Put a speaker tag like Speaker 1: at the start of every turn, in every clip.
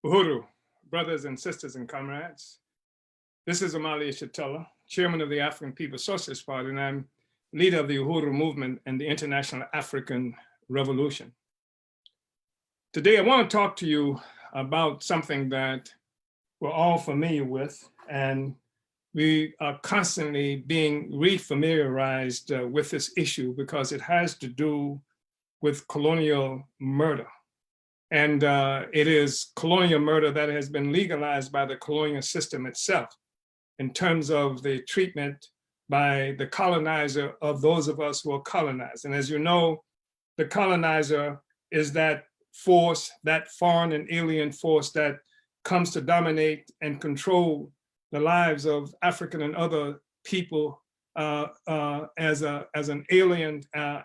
Speaker 1: Uhuru, brothers and sisters and comrades. This is Omali Yeshitela, chairman of the African People's Socialist Party, and I'm leader of the Uhuru movement and the International African Revolution. Today, I want to talk to you about something that we're all familiar with, and we are constantly being refamiliarized with this issue because it has to do with colonial murder. And it is colonial murder that has been legalized by the colonial system itself in terms of the treatment by the colonizer of those of us who are colonized. And as you know, the colonizer is that force, that foreign and alien force that comes to dominate and control the lives of African and other people as an alien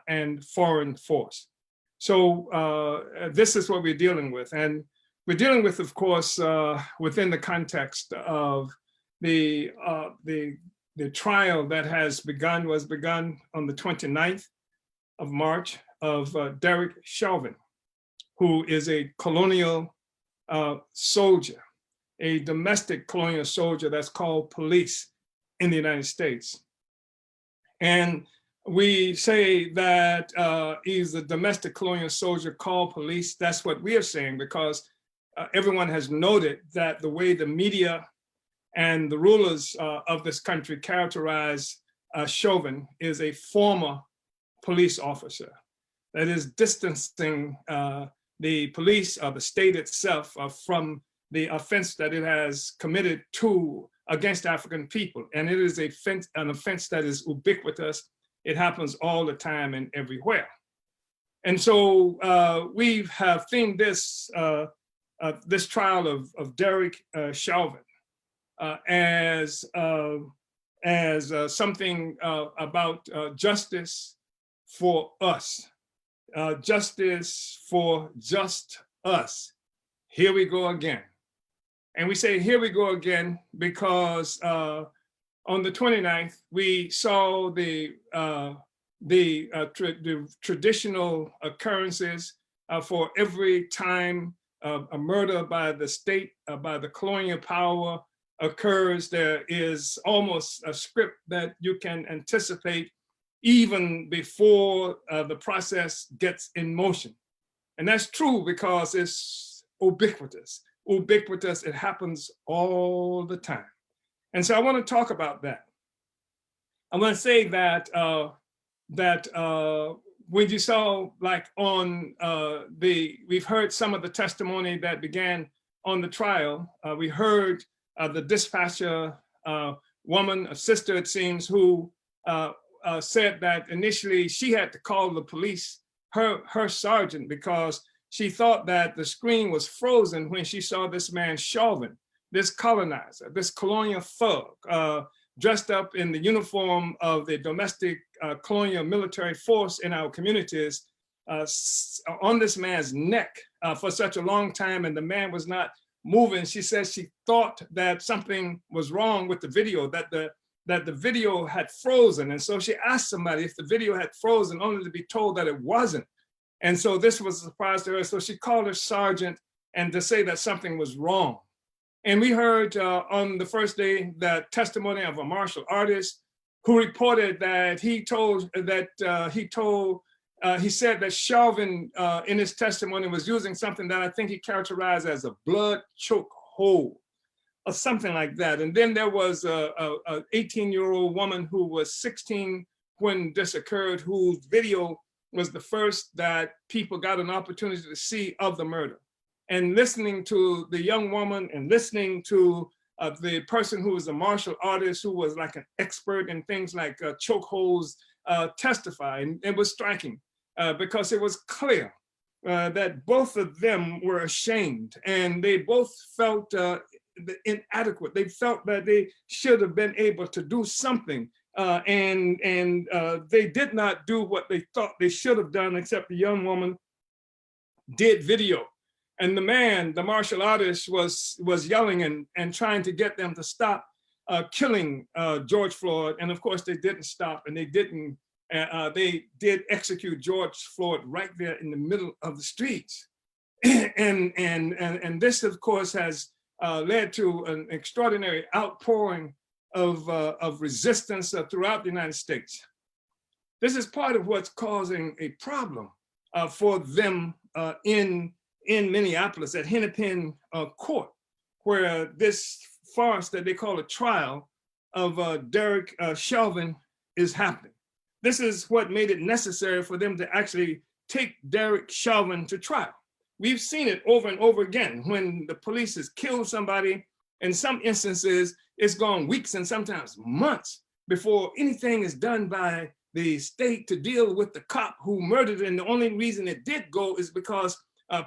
Speaker 1: and foreign force. So this is what we're dealing with. And we're dealing with, of course, within the context of the trial that was begun on the 29th of March of Derek Chauvin, who is a colonial soldier, a domestic colonial soldier that's called police in the United States. And we say that he's a domestic colonial soldier called police. That's what we are saying, because everyone has noted that the way the media and the rulers of this country characterize Chauvin is a former police officer. That is distancing the police or the state itself from the offense that it has committed against African people. And it is an offense that is ubiquitous. It happens all the time and everywhere. And so we have seen this trial of Derek Chauvin as something about justice for us, justice for just us. Here we go again. And we say, here we go again, because on the 29th, we saw the traditional occurrences for every time a murder by the state, by the colonial power occurs. There is almost a script that you can anticipate even before the process gets in motion. And that's true because it's ubiquitous. Ubiquitous, it happens all the time. And so I want to talk about that. I want to say that when you saw, like on we've heard some of the testimony that began on the trial. We heard the dispatcher woman, a sister it seems, who said that initially she had to call the police, her sergeant, because she thought that the screen was frozen when she saw this man Chauvin, this colonizer, this colonial thug, dressed up in the uniform of the domestic colonial military force in our communities, on this man's neck for such a long time, and the man was not moving. She says she thought that something was wrong with the video, that the video had frozen. And so she asked somebody if the video had frozen, only to be told that it wasn't. And so this was a surprise to her. So she called her sergeant and to say that something was wrong. And we heard on the first day the testimony of a martial artist who reported that he said that Chauvin in his testimony was using something that I think he characterized as a blood choke hold or something like that. And then there was a 18-year-old woman who was 16 when this occurred, whose video was the first that people got an opportunity to see of the murder. And listening to the young woman and listening to the person who was a martial artist, who was like an expert in things like chokeholds, testify. And it was striking because it was clear that both of them were ashamed, and they both felt inadequate. They felt that they should have been able to do something, and they did not do what they thought they should have done, except the young woman did video. And the man, the martial artist, was yelling and trying to get them to stop killing George Floyd. And of course, they didn't stop, and they didn't. They did execute George Floyd right there in the middle of the streets. And this, of course, has led to an extraordinary outpouring of resistance throughout the United States. This is part of what's causing a problem for them in Minneapolis at Hennepin Court, where this farce that they call a trial of Derek Chauvin is happening. This is what made it necessary for them to actually take Derek Chauvin to trial. We've seen it over and over again when the police has killed somebody. In some instances, it's gone weeks and sometimes months before anything is done by the state to deal with the cop who murdered it. And the only reason it did go is because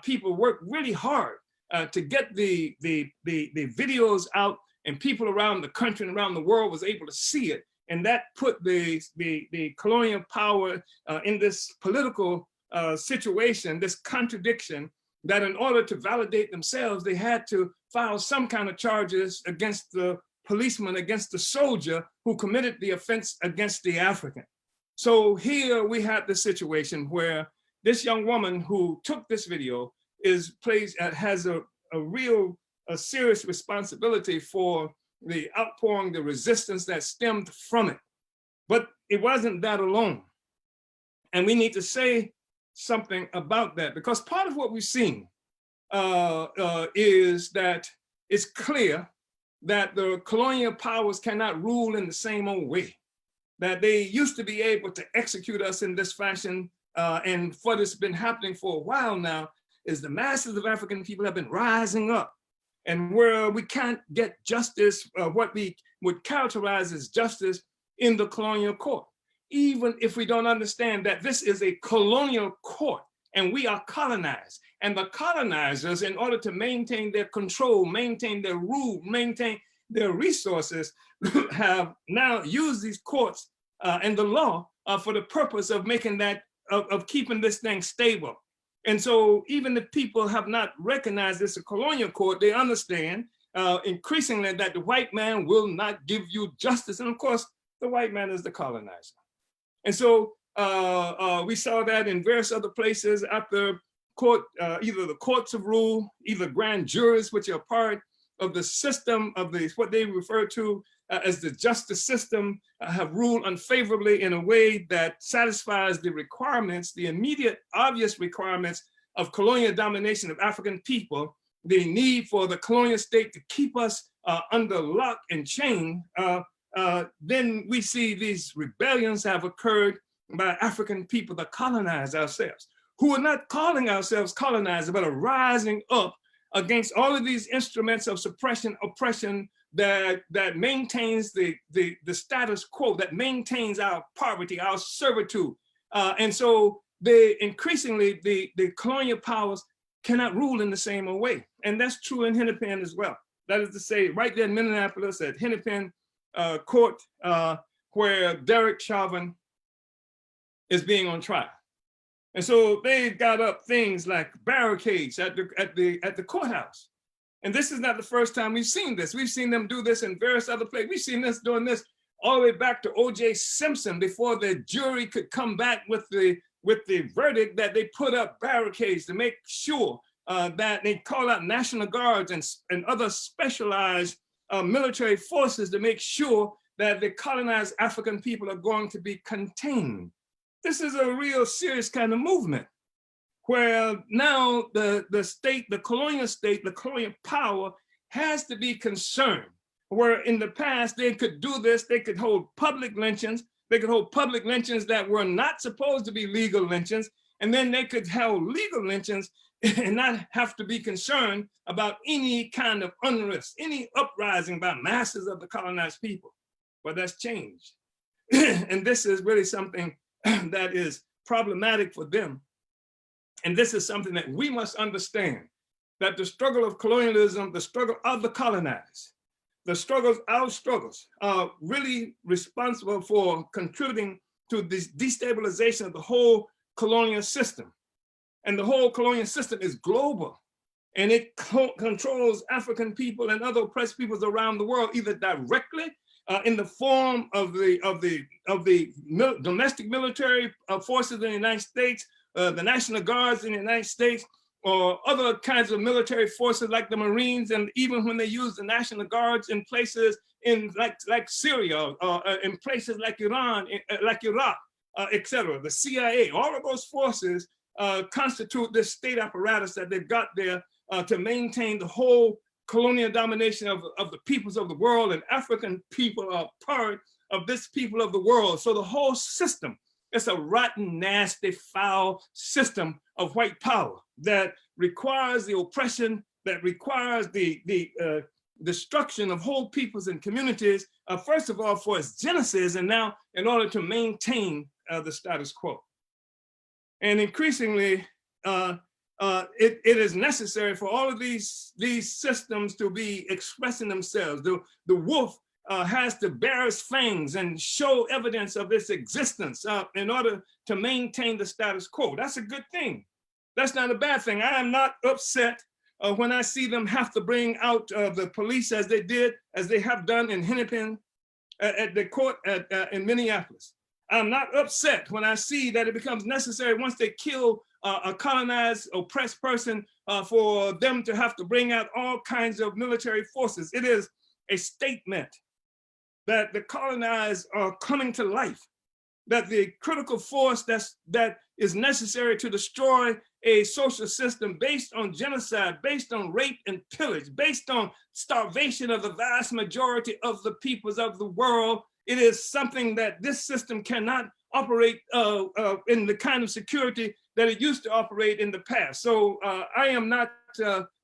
Speaker 1: people worked really hard to get the videos out, and people around the country and around the world was able to see it. And that put the colonial power in this political situation, this contradiction, that in order to validate themselves, they had to file some kind of charges against the policeman, against the soldier who committed the offense against the African. So here we have the situation where this young woman who took this video has a real serious responsibility for the outpouring, the resistance that stemmed from it. But it wasn't that alone. And we need to say something about that, because part of what we've seen is that it's clear that the colonial powers cannot rule in the same old way, that they used to be able to execute us in this fashion. And what has been happening for a while now is the masses of African people have been rising up, and where we can't get justice, what we would characterize as justice in the colonial court, even if we don't understand that this is a colonial court and we are colonized. And the colonizers, in order to maintain their control, maintain their rule, maintain their resources, have now used these courts and the law for the purpose of making that, of keeping this thing stable. And so even if people have not recognized this a colonial court, they understand increasingly that the white man will not give you justice. And of course, the white man is the colonizer. And so we saw that in various other places after court, either the courts of rule, either grand juries, which are part of the system of what they refer to as the justice system, have ruled unfavorably in a way that satisfies the requirements, the immediate obvious requirements of colonial domination of African people, the need for the colonial state to keep us under lock and chain. Then we see these rebellions have occurred by African people that colonize ourselves, who are not calling ourselves colonizers, but are rising up against all of these instruments of suppression, oppression, that maintains the status quo, that maintains our poverty, our servitude. And so increasingly, the colonial powers cannot rule in the same way. And that's true in Hennepin as well. That is to say, right there in Minneapolis at Hennepin Court, where Derek Chauvin is being on trial. And so they got up things like barricades at the courthouse. And this is not the first time we've seen this. We've seen them do this in various other places. We've seen this doing this all the way back to O.J. Simpson, before the jury could come back with the verdict, that they put up barricades to make sure that they call out National Guards and other specialized military forces to make sure that the colonized African people are going to be contained. This is a real serious kind of movement, where now the state, the colonial state, the colonial power has to be concerned. Where in the past they could do this, they could hold public lynchings, they could hold public lynchings that were not supposed to be legal lynchings, and then they could hold legal lynchings and not have to be concerned about any kind of unrest, any uprising by masses of the colonized people. But that's changed. And this is really something that is problematic for them. And this is something that we must understand, that the struggle of colonialism, the struggle of the colonized, our struggles are really responsible for contributing to this destabilization of the whole colonial system. And the whole colonial system is global, and it controls African people and other oppressed peoples around the world, either directly in the form of the domestic military forces in the United States, the National Guards in the United States, or other kinds of military forces like the Marines, and even when they use the National Guards in places in like Syria, in places like Iran, like Iraq, etc. The CIA, all of those forces constitute this state apparatus that they've got there to maintain the whole colonial domination of the peoples of the world, and African people are part of this people of the world. So the whole system, it's a rotten, nasty, foul system of white power that requires the oppression, that requires the destruction of whole peoples and communities, first of all for its genesis, and now in order to maintain the status quo. And increasingly, it is necessary for all of these systems to be expressing themselves. The wolf has to bear its fangs and show evidence of its existence in order to maintain the status quo. That's a good thing. That's not a bad thing. I am not upset when I see them have to bring out the police as they have done in Hennepin at the court in Minneapolis. I'm not upset when I see that it becomes necessary once they kill a colonized, oppressed person for them to have to bring out all kinds of military forces. It is a statement that the colonized are coming to life, that the critical force that is necessary to destroy a social system based on genocide, based on rape and pillage, based on starvation of the vast majority of the peoples of the world. It is something that this system cannot operate in the kind of security that it used to operate in the past. So I am not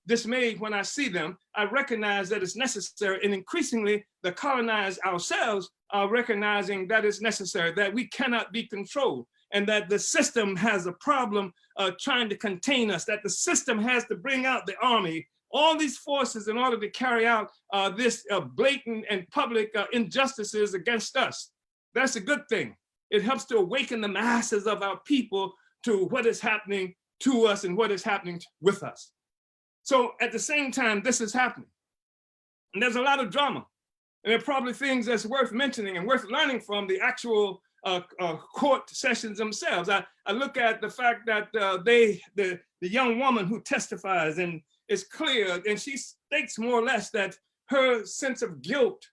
Speaker 1: dismayed when I see them. I recognize that it's necessary, and increasingly the colonized ourselves are recognizing that it's necessary, that we cannot be controlled, and that the system has a problem trying to contain us, that the system has to bring out the army, all these forces in order to carry out this blatant and public injustices against us. That's a good thing. It helps to awaken the masses of our people to what is happening to us and what is happening with us. So at the same time, this is happening. And there's a lot of drama. And there are probably things that's worth mentioning and worth learning from the actual court sessions themselves. I look at the fact that the young woman who testifies, and it's clear, and she states more or less that her sense of guilt,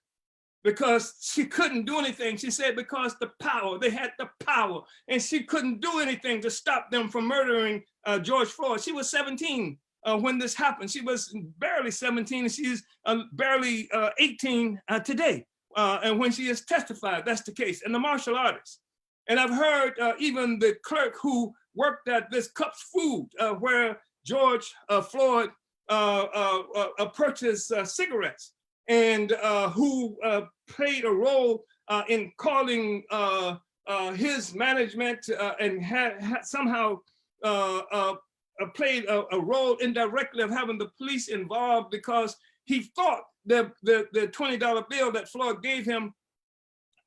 Speaker 1: because she couldn't do anything. She said because the power, they had the power, and she couldn't do anything to stop them from murdering George Floyd. She was 17 when this happened. She was barely 17, and she's barely 18 today. And when she has testified, that's the case. And the martial artists. And I've heard even the clerk who worked at this Cups Food, where George Floyd purchased cigarettes, and who played a role in calling his management and had somehow played a role indirectly of having the police involved, because he thought the $20 bill that Floyd gave him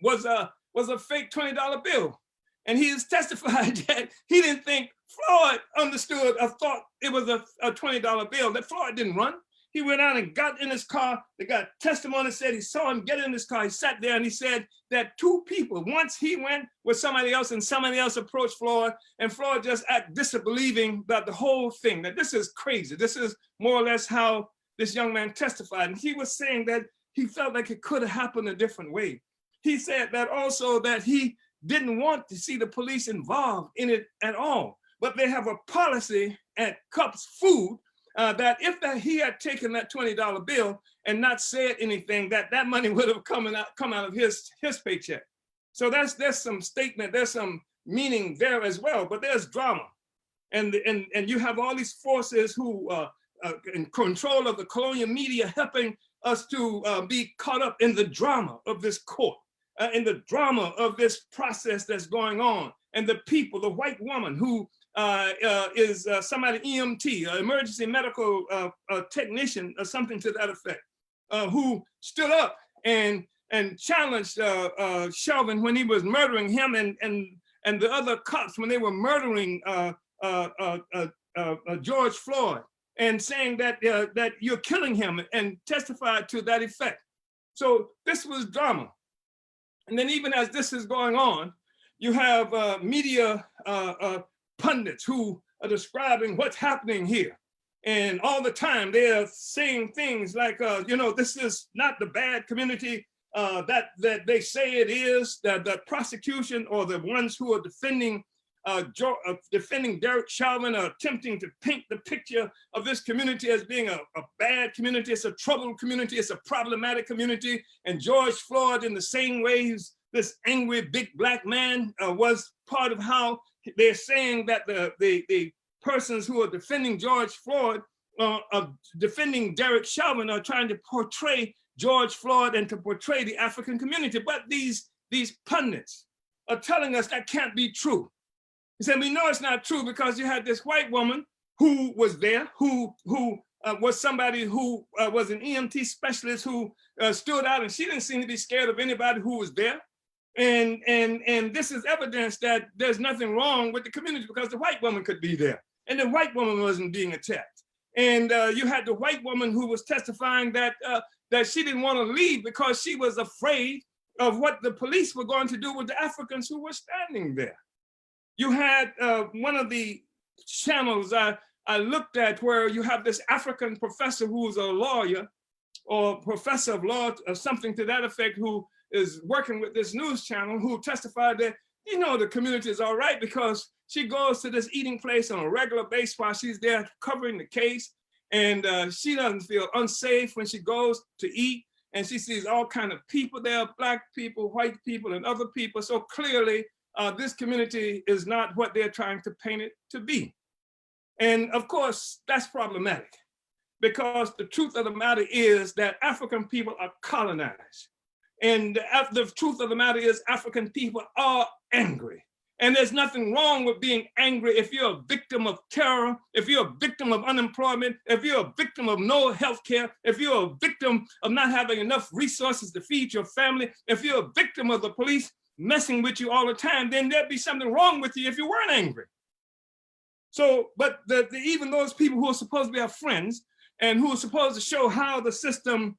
Speaker 1: was a fake $20 bill. And he has testified that he didn't think Floyd understood or thought it was a $20 bill, that Floyd didn't run. He went out and got in his car. They got testimony, said he saw him get in his car. He sat there and he said that two people, once he went with somebody else and somebody else approached Floyd, and Floyd just acted disbelieving about the whole thing, that this is crazy. This is more or less how this young man testified. And he was saying that he felt like it could have happened a different way. He said that also that he didn't want to see the police involved in it at all. But they have a policy at Cups Food that if he had taken that $20 bill and not said anything, that money would have come out of his paycheck. So there's some statement, there's some meaning there as well, but there's drama. And you have all these forces who in control of the colonial media, helping us to be caught up in the drama of this court, in the drama of this process that's going on. And the people, the white woman who is somebody EMT, emergency medical technician, or something to that effect, who stood up and challenged Chauvin when he was murdering him, and the other cops when they were murdering George Floyd, and saying that that you're killing him, and testified to that effect. So this was drama. And then even as this is going on, you have media pundits who describing what's happening here. And all the time they're saying things like, you know, this is not the bad community that they say it is, that the prosecution or the ones who are defending Derek Chauvin are attempting to paint the picture of this community as being a bad community. It's a troubled community. It's a problematic community. And George Floyd, in the same way, this angry big black man was part of how they're saying that the persons who are defending George Floyd, defending Derek Chauvin, are trying to portray George Floyd and to portray the African community. But these pundits are telling us that can't be true. He said, we know it's not true because you had this white woman who was there, who was somebody who was an EMT specialist who stood out, and she didn't seem to be scared of anybody who was there. And this is evidence that there's nothing wrong with the community because the white woman could be there and the white woman wasn't being attacked. And you had the white woman who was testifying that she didn't want to leave because she was afraid of what the police were going to do with the Africans who were standing there. You had one of the channels I looked at where you have this African professor who's a lawyer or professor of law or something to that effect, who is working with this news channel, who testified that, you know, the community is all right because she goes to this eating place on a regular basis while she's there covering the case. And she doesn't feel unsafe when she goes to eat. And she sees all kinds of people there, black people, white people, and other people. So clearly, this community is not what they're trying to paint it to be. And of course, that's problematic because the truth of the matter is that African people are colonized. And the truth of the matter is African people are angry. And there's nothing wrong with being angry if you're a victim of terror, if you're a victim of unemployment, if you're a victim of no health care, if you're a victim of not having enough resources to feed your family, if you're a victim of the police messing with you all the time, then there'd be something wrong with you if you weren't angry. So, but even those people who are supposed to be our friends and who are supposed to show how the system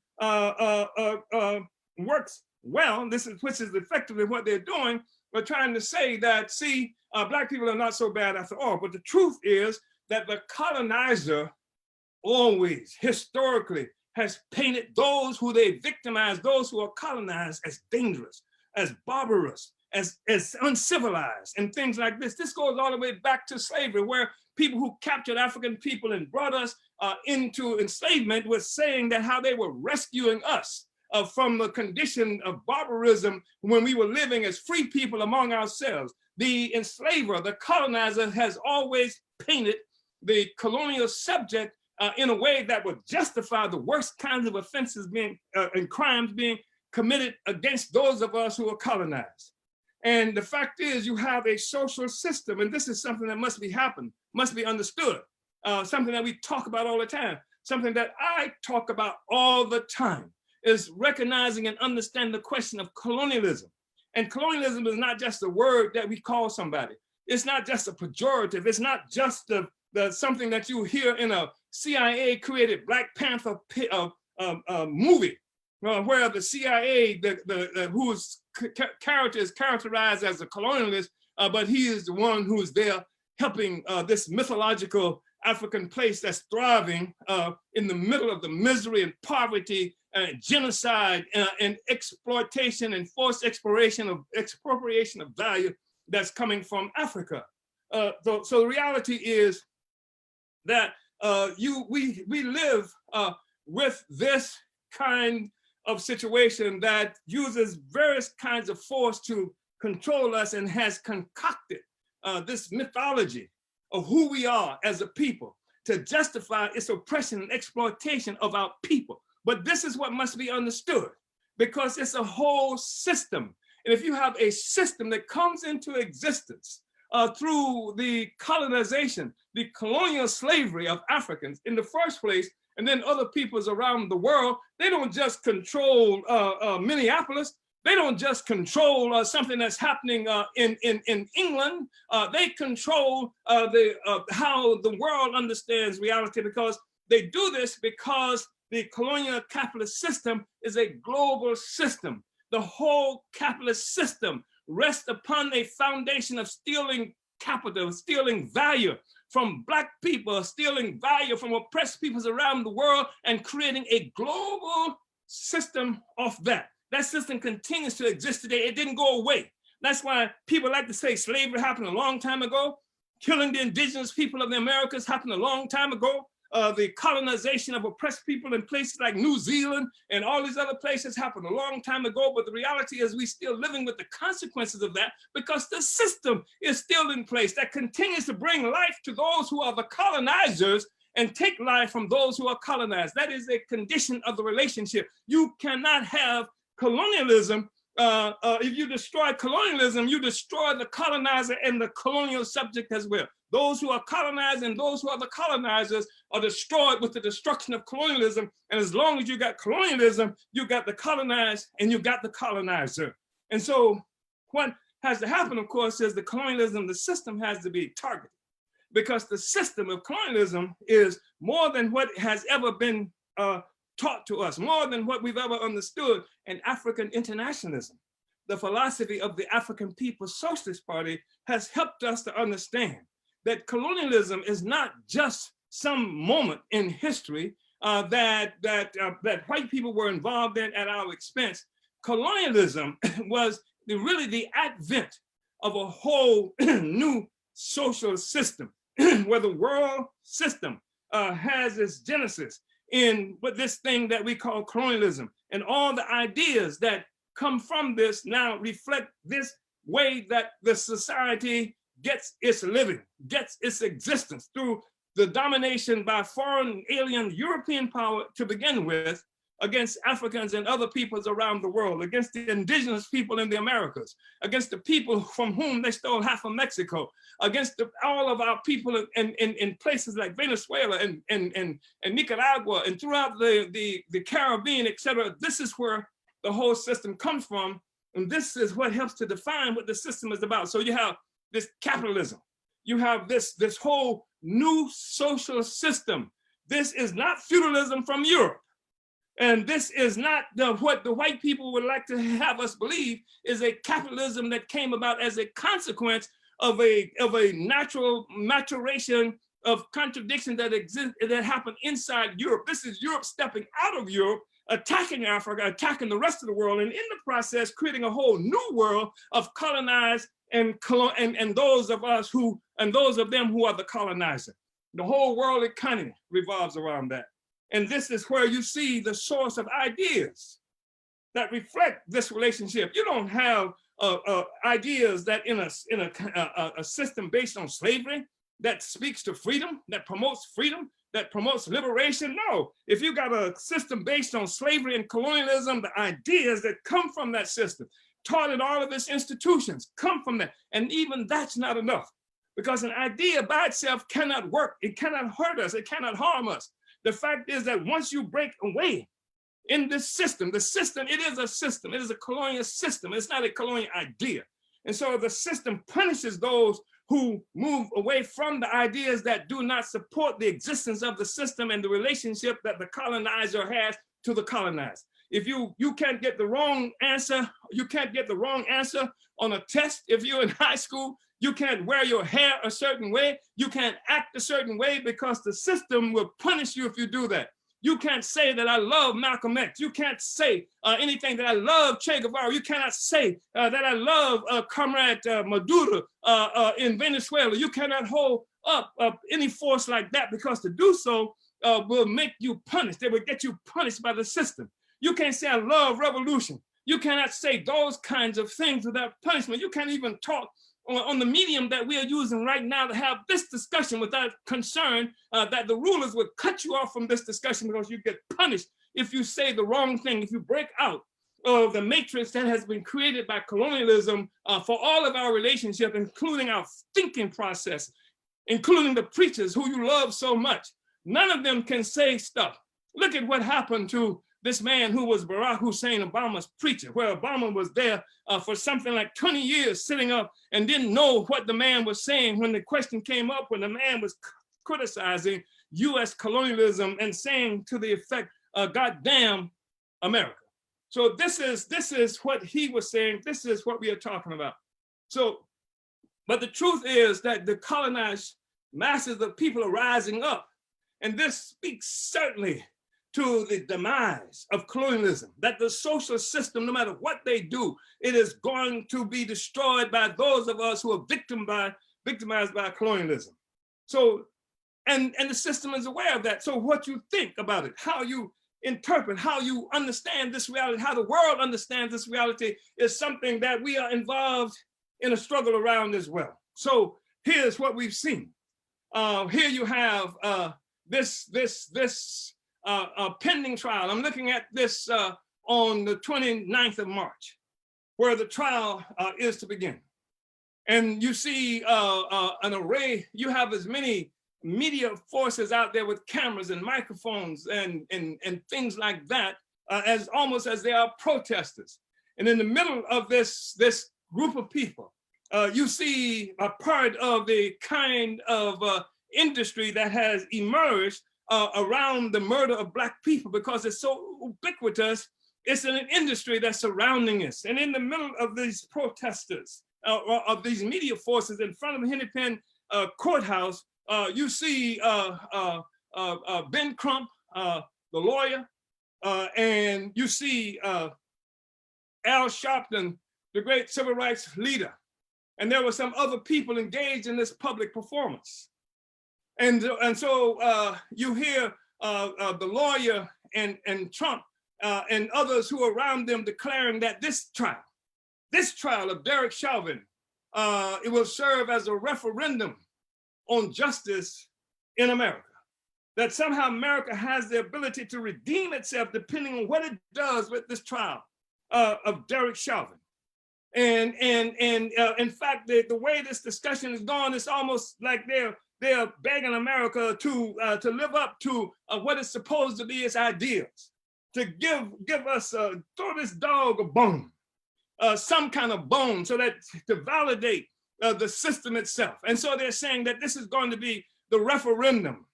Speaker 1: works well, which is effectively what they're doing, are trying to say that, see, black people are not so bad after all. But the truth is that the colonizer always, historically, has painted those who they victimize, those who are colonized, as dangerous, as barbarous, as uncivilized, and things like this. This goes all the way back to slavery, where people who captured African people and brought us into enslavement were saying that how they were rescuing us from the condition of barbarism when we were living as free people among ourselves. The enslaver, the colonizer, has always painted the colonial subject in a way that would justify the worst kinds of offenses being and crimes being committed against those of us who are colonized. And the fact is, you have a social system, and this is something that must be understood, something that we talk about all the time, something that I talk about all the time, is recognizing and understanding the question of colonialism. And colonialism is not just a word that we call somebody. It's not just a pejorative. It's not just something that you hear in a CIA-created Black Panther movie, where the CIA, whose character is characterized as a colonialist, but he is the one who is there helping this mythological African place that's thriving in the middle of the misery and poverty, genocide and exploitation and forced expropriation of value that's coming from Africa. So the reality is that we live with this kind of situation that uses various kinds of force to control us and has concocted this mythology of who we are as a people to justify its oppression and exploitation of our people. But this is what must be understood, because it's a whole system. And if you have a system that comes into existence through the colonization, the colonial slavery of Africans in the first place, and then other peoples around the world, they don't just control Minneapolis. They don't just control something that's happening in England. They control how the world understands reality, because they do this because the colonial capitalist system is a global system. The whole capitalist system rests upon a foundation of stealing capital, stealing value from Black people, stealing value from oppressed peoples around the world and creating a global system of that. That system continues to exist today. It didn't go away. That's why people like to say slavery happened a long time ago. Killing the indigenous people of the Americas happened a long time ago. The colonization of oppressed people in places like New Zealand and all these other places happened a long time ago. But the reality is we're still living with the consequences of that because the system is still in place that continues to bring life to those who are the colonizers and take life from those who are colonized. That is a condition of the relationship. You cannot have colonialism. If you destroy colonialism, you destroy the colonizer and the colonial subject as well. Those who are colonized and those who are the colonizers are destroyed with the destruction of colonialism. And as long as you got colonialism, you got the colonized and you got the colonizer. And so what has to happen, of course, is the colonialism, the system has to be targeted, because the system of colonialism is more than what has ever been taught to us, more than what we've ever understood in African internationalism. The philosophy of the African People's Socialist Party has helped us to understand that colonialism is not just some moment in history that white people were involved in at our expense. Colonialism was really the advent of a whole new social system, where the world system has its genesis in what this thing that we call colonialism, and all the ideas that come from this now reflect this way that the society gets its living, gets its existence through the domination by foreign alien European power to begin with, against Africans and other peoples around the world, against the indigenous people in the Americas, against the people from whom they stole half of Mexico, against all of our people in places like Venezuela and Nicaragua and throughout the Caribbean, et cetera. This is where the whole system comes from. And this is what helps to define what the system is about. So you have this capitalism, you have this whole new social system. This is not feudalism from Europe. And this is not what the white people would like to have us believe is a capitalism that came about as a consequence of a natural maturation of contradiction that happened inside Europe. This is Europe stepping out of Europe, attacking Africa, attacking the rest of the world, and in the process creating a whole new world of colonized and those of us who, and those of them who are the colonizer. The whole world economy revolves around that. And this is where you see the source of ideas that reflect this relationship. You don't have ideas that in a system based on slavery that speaks to freedom, that promotes liberation. No, if you got a system based on slavery and colonialism, the ideas that come from that system, taught in all of its institutions, come from that. And even that's not enough, because an idea by itself cannot work. It cannot hurt us. It cannot harm us. The fact is that once you break away in this system, the system, it is a system. It is a colonial system. It's not a colonial idea. And so the system punishes those who move away from the ideas that do not support the existence of the system and the relationship that the colonizer has to the colonized. If you can't get the wrong answer, you can't get the wrong answer on a test. If you're in high school, you can't wear your hair a certain way. You can't act a certain way, because the system will punish you if you do that. You can't say that I love Malcolm X. You can't say anything that I love Che Guevara. You cannot say that I love Comrade Maduro in Venezuela. You cannot hold up any force like that, because to do so will make you punished. They will get you punished by the system. You can't say I love revolution. You cannot say those kinds of things without punishment. You can't even talk on the medium that we are using right now to have this discussion without concern that the rulers would cut you off from this discussion, because you get punished if you say the wrong thing, if you break out of the matrix that has been created by colonialism for all of our relationships, including our thinking process, including the preachers who you love so much. None of them can say stuff. Look at what happened to this man who was Barack Hussein Obama's preacher, where Obama was there for something like 20 years sitting up and didn't know what the man was saying when the question came up, when the man was criticizing US colonialism and saying to the effect, God damn America. So this is what he was saying. This is what we are talking about. So, but the truth is that the colonized masses of people are rising up. And this speaks certainly to the demise of colonialism, that the social system, no matter what they do, it is going to be destroyed by those of us who are victimized by colonialism. So, and the system is aware of that. So what you think about it, how you interpret, how you understand this reality, how the world understands this reality is something that we are involved in a struggle around as well. So here's what we've seen. Here you have this pending trial. I'm looking at this on the 29th of March, where the trial is to begin. And you see an array, you have as many media forces out there with cameras and microphones and things like that, as almost as they are protesters. And in the middle of this group of people, you see a part of the kind of industry that has emerged around the murder of Black people, because it's so ubiquitous. It's an industry that's surrounding us. And in the middle of these protesters, of these media forces in front of the Hennepin courthouse, you see Ben Crump, the lawyer, and you see Al Sharpton, the great civil rights leader. And there were some other people engaged in this public performance. And so you hear the lawyer and Trump and others who are around them declaring that this trial of Derek Chauvin, it will serve as a referendum on justice in America. That somehow America has the ability to redeem itself depending on what it does with this trial of Derek Chauvin. And in fact, the way this discussion is going, it's almost like they're begging America to live up to what is supposed to be its ideals, to give us, throw this dog a bone, some kind of bone, so that to validate the system itself. And so they're saying that this is going to be the referendum.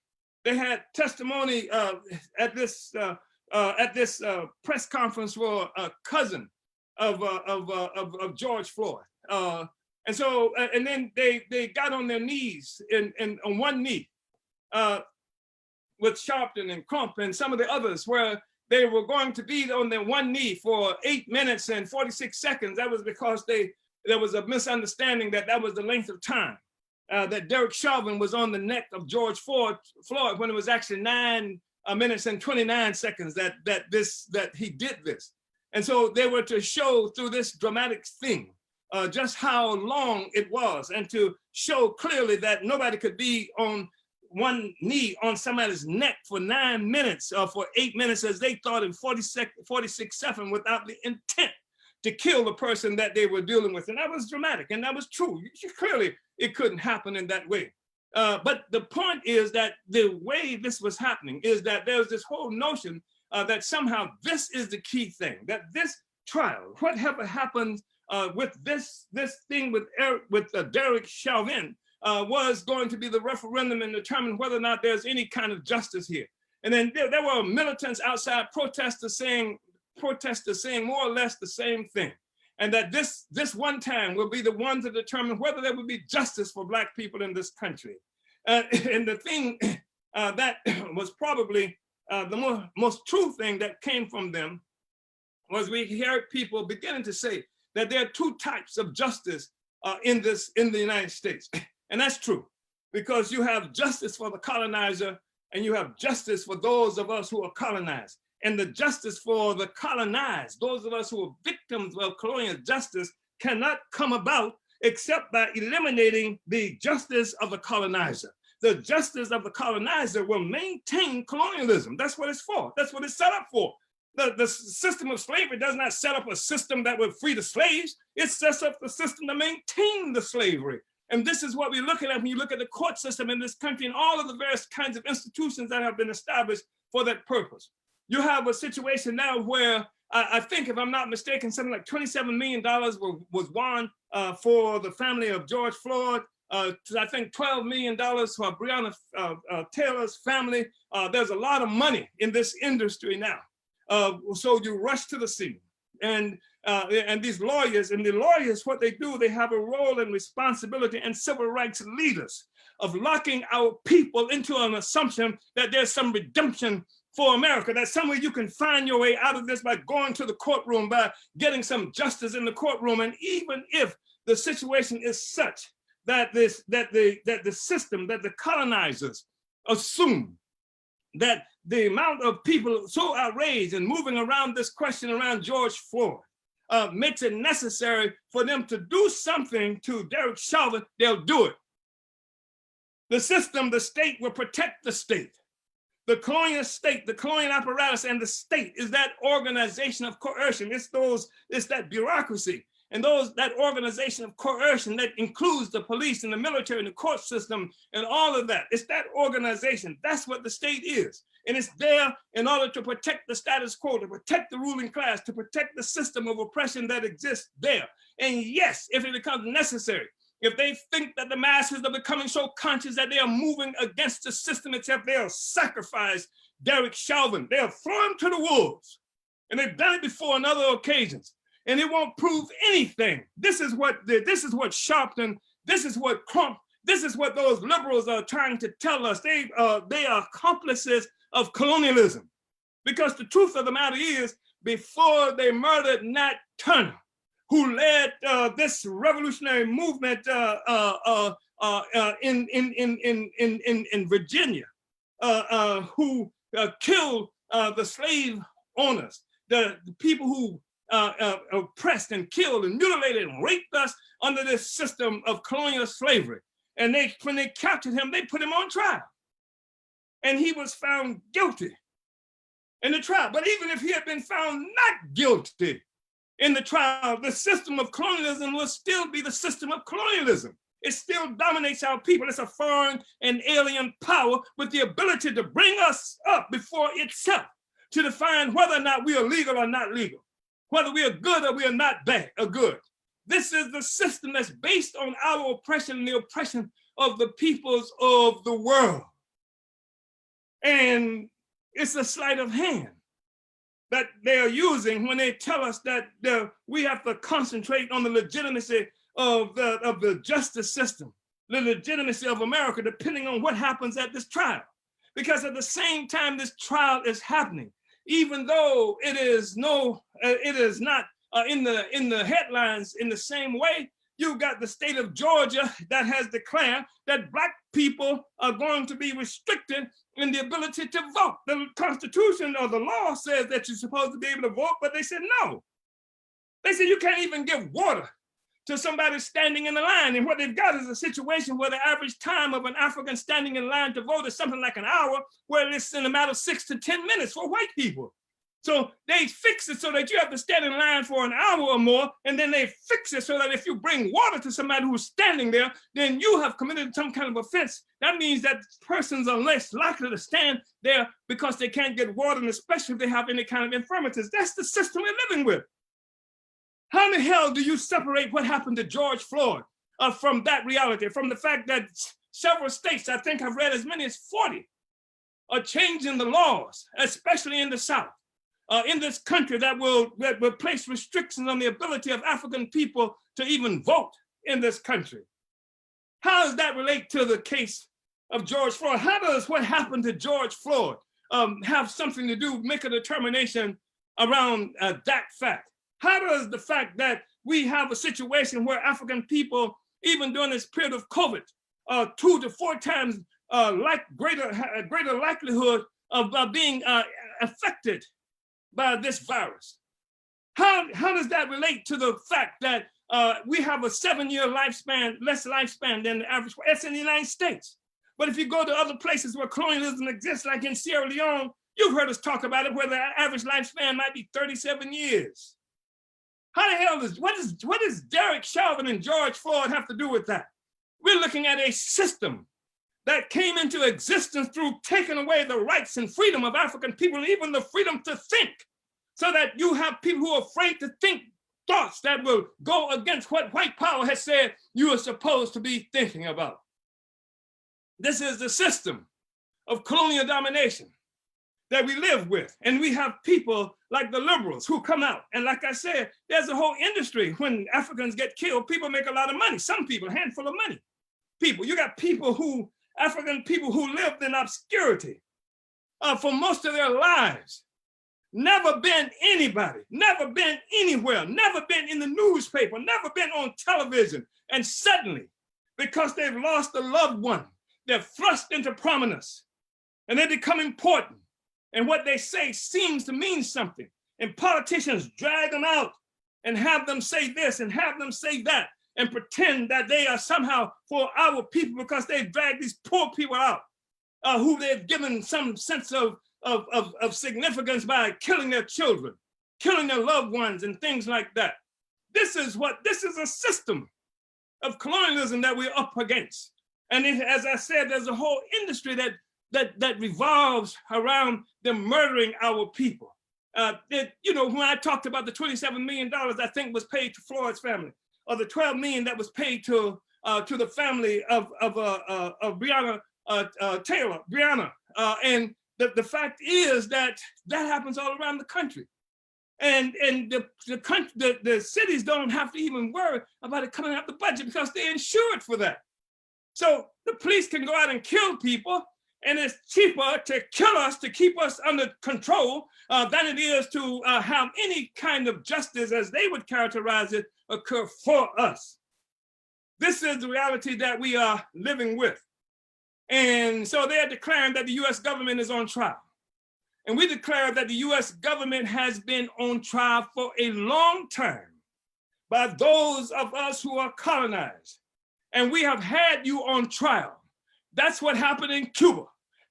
Speaker 1: They had testimony at this press conference for a cousin of George Floyd. And so, and then they got on their knees and on one knee with Sharpton and Crump and some of the others, where they were going to be on their one knee for 8 minutes and 46 seconds. That was because there was a misunderstanding that was the length of time that Derek Chauvin was on the neck of George Floyd when it was actually 9 minutes and 29 seconds that he did this. And so they were to show through this dramatic thing just how long it was, and to show clearly that nobody could be on one knee on somebody's neck for 9 minutes or for 8 minutes, as they thought, in 46 seconds, without the intent to kill the person that they were dealing with. And that was dramatic, and that was true. Clearly, it couldn't happen in that way. But the point is that the way this was happening is that there's this whole notion that somehow this is the key thing, that this trial, whatever happens with this thing with Derek Chauvin, was going to be the referendum and determine whether or not there's any kind of justice here. And then there were militants outside, protesters saying more or less the same thing. And that this one time will be the one to determine whether there will be justice for Black people in this country. And the thing that was probably the most true thing that came from them was we heard people beginning to say that there are two types of justice in the United States. And that's true, because you have justice for the colonizer and you have justice for those of us who are colonized. And the justice for the colonized, those of us who are victims of colonial justice, cannot come about except by eliminating the justice of the colonizer. The justice of the colonizer will maintain colonialism. That's what it's for. That's what it's set up for. The system of slavery does not set up a system that would free the slaves. It sets up the system to maintain the slavery. And this is what we're looking at when you look at the court system in this country and all of the various kinds of institutions that have been established for that purpose. You have a situation now where I think, if I'm not mistaken, something like $27 million was won for the family of George Floyd. I think $12 million for Breonna Taylor's family. There's a lot of money in this industry now. So you rush to the scene. And and these lawyers, and the lawyers, what they do, they have a role and responsibility, and civil rights leaders, of locking our people into an assumption that there's some redemption for America, that somewhere you can find your way out of this by going to the courtroom, by getting some justice in the courtroom. And even if the situation is such that the system, that the colonizers assume that the amount of people so outraged and moving around this question around George Floyd makes it necessary for them to do something to Derek Chauvin, they'll do it. The system, the state will protect the state. The colonial state, the colonial apparatus, and the state is that organization of coercion. It's that bureaucracy and that organization of coercion that includes the police and the military and the court system and all of that. It's that organization. That's what the state is. And it's there in order to protect the status quo, to protect the ruling class, to protect the system of oppression that exists there. And yes, if it becomes necessary, if they think that the masses are becoming so conscious that they are moving against the system itself, they'll sacrifice Derek Chauvin. They'll throw him to the wolves. And they've done it before on other occasions. And it won't prove anything. This is what Sharpton, this is what Crump, this is what those liberals are trying to tell us. They are accomplices of colonialism. Because the truth of the matter is, before they murdered Nat Turner, who led this revolutionary movement in Virginia, who killed the slave owners, the people who oppressed and killed and mutilated and raped us under this system of colonial slavery. And when they captured him, they put him on trial. And he was found guilty in the trial. But even if he had been found not guilty in the trial, the system of colonialism will still be the system of colonialism. It still dominates our people. It's a foreign and alien power with the ability to bring us up before itself, to define whether or not we are legal or not legal, whether we are good or we are not bad or good. This is the system that's based on our oppression and the oppression of the peoples of the world. And it's a sleight of hand that they are using when they tell us that we have to concentrate on the legitimacy of the justice system, the legitimacy of America, depending on what happens at this trial. Because at the same time this trial is happening, even though it is not in the headlines in the same way, you got the state of Georgia that has declared that Black people are going to be restricted in the ability to vote. The Constitution or the law says that you're supposed to be able to vote, but they said no. They said you can't even give water to somebody standing in the line. And what they've got is a situation where the average time of an African standing in line to vote is something like an hour, where it's in a matter of 6 to 10 minutes for white people. So they fix it so that you have to stand in line for an hour or more, and then they fix it so that if you bring water to somebody who's standing there, then you have committed some kind of offense. That means that persons are less likely to stand there because they can't get water, and especially if they have any kind of infirmities. That's the system we're living with. How in the hell do you separate what happened to George Floyd from that reality, from the fact that several states, I think I've read as many as 40, are changing the laws, especially in the South, in this country that will place restrictions on the ability of African people to even vote in this country? How does that relate to the case of George Floyd? How does what happened to George Floyd have something to do, make a determination around that fact? How does the fact that we have a situation where African people, even during this period of COVID, 2 to 4 times greater likelihood of being affected by this virus? How does that relate to the fact that we have a 7-year lifespan, less lifespan than the average? That's in the United States. But if you go to other places where colonialism exists, like in Sierra Leone, you've heard us talk about it, where the average lifespan might be 37 years. How the hell what does Derek Chauvin and George Floyd have to do with that? We're looking at a system that came into existence through taking away the rights and freedom of African people, and even the freedom to think, so that you have people who are afraid to think thoughts that will go against what white power has said you are supposed to be thinking about. This is the system of colonial domination. that we live with. And we have people like the liberals who come out. And like I said, there's a whole industry. When Africans get killed, people make a lot of money. Some people, a handful of money. People, you got people who, African people who lived in obscurity for most of their lives. Never been anybody, never been anywhere, never been in the newspaper, never been on television. And suddenly, because they've lost a loved one, they're thrust into prominence and they become important. And what they say seems to mean something. And politicians drag them out and have them say this and have them say that and pretend that they are somehow for our people because they've dragged these poor people out who they've given some sense of significance by killing their children, killing their loved ones and things like that. This is a system of colonialism that we're up against. And as I said, there's a whole industry that revolves around them murdering our people. You know, when I talked about the $27 million I think was paid to Floyd's family, or the $12 million that was paid to the family of Breonna Taylor, and the fact is that happens all around the country. And the cities don't have to even worry about it coming out the budget because they're insured for that. So the police can go out and kill people, and it's cheaper to kill us, to keep us under control, than it is to have any kind of justice, as they would characterize it, occur for us. This is the reality that we are living with. And so they are declaring that the US government is on trial. And we declare that the US government has been on trial for a long time by those of us who are colonized. And we have had you on trial. That's what happened in Cuba.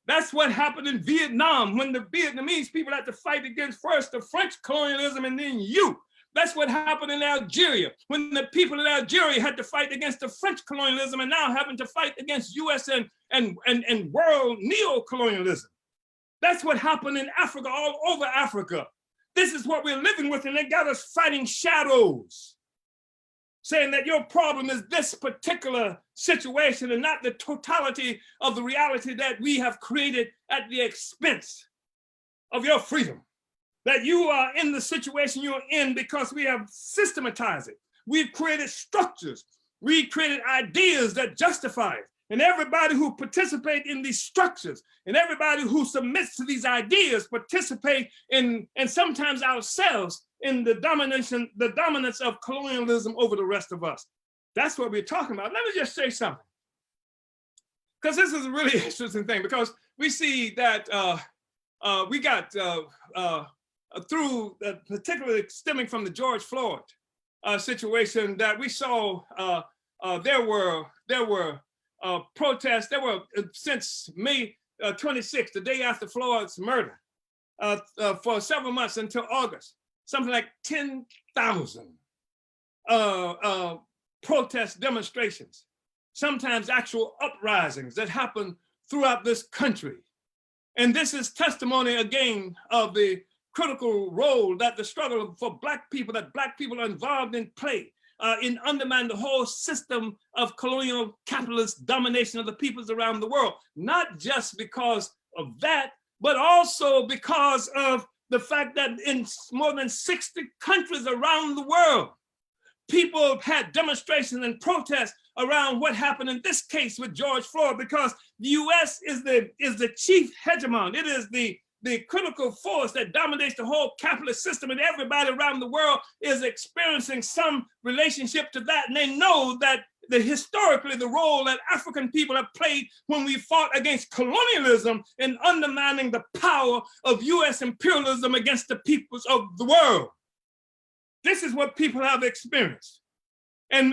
Speaker 1: That's what happened in Vietnam when the Vietnamese people had to fight against first the French colonialism and then you. That's what happened in Algeria when the people in Algeria had to fight against the French colonialism and now having to fight against US and world neo-colonialism. That's what happened in Africa, all over Africa. This is what we're living with, and they got us fighting shadows, saying that your problem is this particular situation and not the totality of the reality that we have created at the expense of your freedom. That you are in the situation you're in because we have systematized it. We've created structures. We created ideas that justify it. And everybody who participates in these structures and everybody who submits to these ideas participate in, and sometimes ourselves, in the dominance of colonialism over the rest of us. That's what we're talking about. Let me just say something, because this is a really interesting thing, because we see that we got through, particularly stemming from the George Floyd situation, that we saw there were protests. There were, since May 26th, the day after Floyd's murder, for several months until August, something like 10,000 protest demonstrations, sometimes actual uprisings that happen throughout this country. And this is testimony again of the critical role that the struggle for Black people, that Black people are involved in, play in undermining the whole system of colonial capitalist domination of the peoples around the world, not just because of that, but also because of the fact that in more than 60 countries around the world, people had demonstrations and protests around what happened in this case with George Floyd, because the US is the chief hegemon. It is the critical force that dominates the whole capitalist system, and everybody around the world is experiencing some relationship to that. And they know that historically the role that African people have played when we fought against colonialism in undermining the power of US imperialism against the peoples of the world. This is what people have experienced. And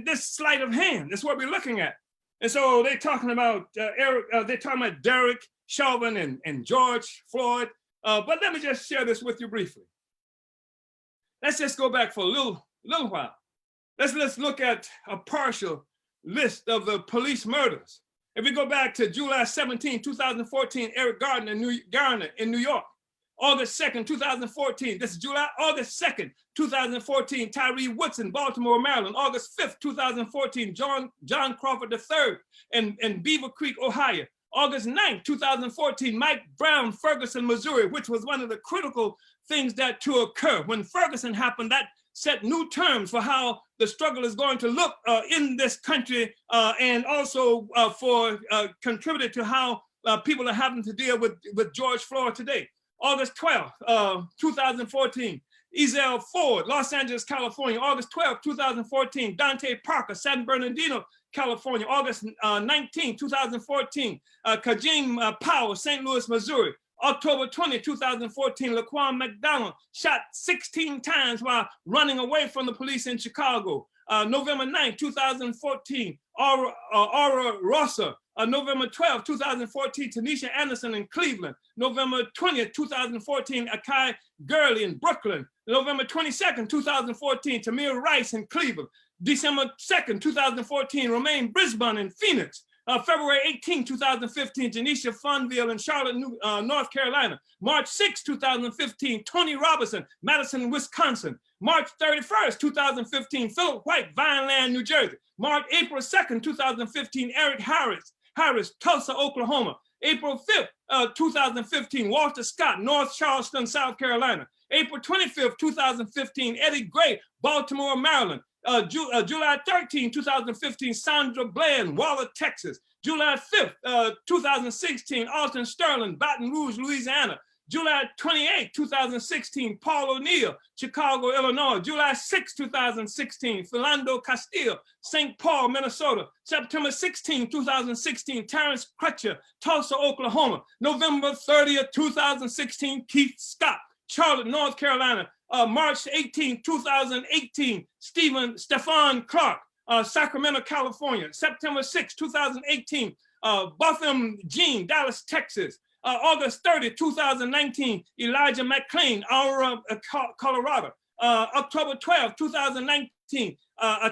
Speaker 1: this sleight of hand is what we're looking at. And so they're talking about Derek Chauvin and George Floyd. But let me just share this with you briefly. Let's just go back for a little while. Let's look at a partial list of the police murders. If we go back to July 17, 2014, Eric Garner in New York. August 2nd, 2014, this is July, August 2nd, 2014, Tyree Woodson, Baltimore, Maryland. August 5th, 2014, John Crawford III in Beaver Creek, Ohio. August 9th, 2014, Mike Brown, Ferguson, Missouri, which was one of the critical things that to occur. When Ferguson happened, that set new terms for how the struggle is going to look in this country, and also contributed to how people are having to deal with George Floyd today. August 12th, 2014, Ezell Ford, Los Angeles, California. August 12th, 2014, Dante Parker, San Bernardino, California. August 19th, 2014, Kajim Powell, St. Louis, Missouri. October 20, 2014, Laquan McDonald shot 16 times while running away from the police in Chicago. November 9, 2014, Aura Rossa. November 12, 2014, Tanisha Anderson in Cleveland. November 20th, 2014, Akai Gurley in Brooklyn. November 22nd, 2014, Tamir Rice in Cleveland. December 2nd, 2014, Romaine Brisbane in Phoenix. February 18, 2015, Janisha Fonville in Charlotte, North Carolina. March 6, 2015, Tony Robinson, Madison, Wisconsin. March 31st, 2015, Philip White, Vineland, New Jersey. April 2nd, 2015, Eric Harris, Tulsa, Oklahoma. April 5th, 2015, Walter Scott, North Charleston, South Carolina. April 25th, 2015, Eddie Gray, Baltimore, Maryland. July 13, 2015, Sandra Bland, Waller, Texas. July 5th, 2016, Alton Sterling, Baton Rouge, Louisiana. July 28, 2016, Paul O'Neill, Chicago, Illinois. July 6, 2016, Philando Castillo, St. Paul, Minnesota. September 16, 2016, Terrence Crutcher, Tulsa, Oklahoma. November 30th, 2016, Keith Scott, Charlotte, North Carolina. March 18, 2018, Stefan Clark, Sacramento, California. September 6, 2018, Botham Jean, Dallas, Texas. August 30, 2019, Elijah McClain, Aurora, Colorado. October 12, 2019,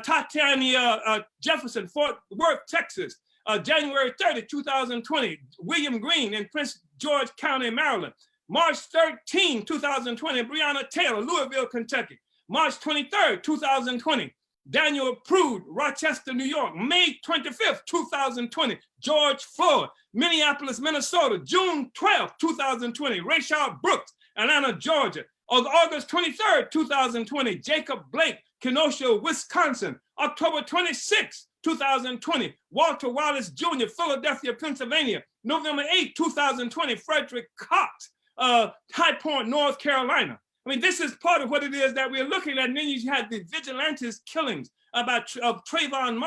Speaker 1: Tatiana Jefferson, Fort Worth, Texas. January 30, 2020, William Green in Prince George County, Maryland. March 13, 2020, Breonna Taylor, Louisville, Kentucky. March 23rd, 2020, Daniel Prude, Rochester, New York. May 25th, 2020, George Floyd, Minneapolis, Minnesota. June 12th, 2020, Rayshard Brooks, Atlanta, Georgia. August 23rd, 2020, Jacob Blake, Kenosha, Wisconsin. October 26th, 2020, Walter Wallace Jr., Philadelphia, Pennsylvania. November 8th, 2020, Frederick Cox, High Point, North Carolina. I mean, this is part of what it is that we're looking at. And then you had the vigilantes killings of Trayvon